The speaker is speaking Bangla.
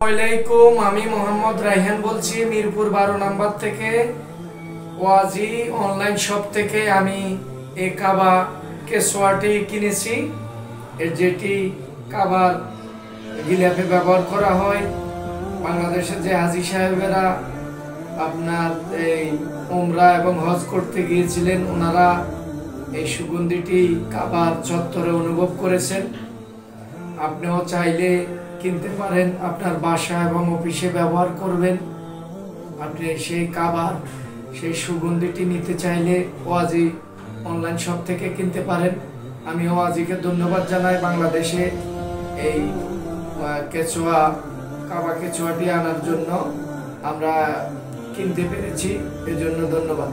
আসসালামাইকুম, আমি মোহাম্মদ রায়হান বলছি মিরপুর 12 নাম্বার থেকে। ওয়াজি অনলাইন শপ থেকে আমি এই কাবা কেসোয়াটি কিনেছি। এর যেটি কাবার গিলাফে ব্যবহার করা হয়। বাংলাদেশের যে হাজী সাহেবেরা আপনার এই উমরা এবং হজ করতে গিয়েছিলেন, ওনারা এই সুগন্ধিটি কাবার চত্বরে অনুভব করেছেন। আপনিও চাইলে কিনতে পারেন, আপনার বাসা এবং অফিসে ব্যবহার করবেন। আপনি সেই কাবার সেই সুগন্ধিটি নিতে চাইলে ওয়াজি অনলাইন শপ থেকে কিনতে পারেন। আমি ওয়াজিকে ধন্যবাদ জানাই বাংলাদেশে এই কেচুয়া কাবা কেচুয়াটি আনার জন্য। আমরা কিনতে পেরেছি, এজন্য ধন্যবাদ।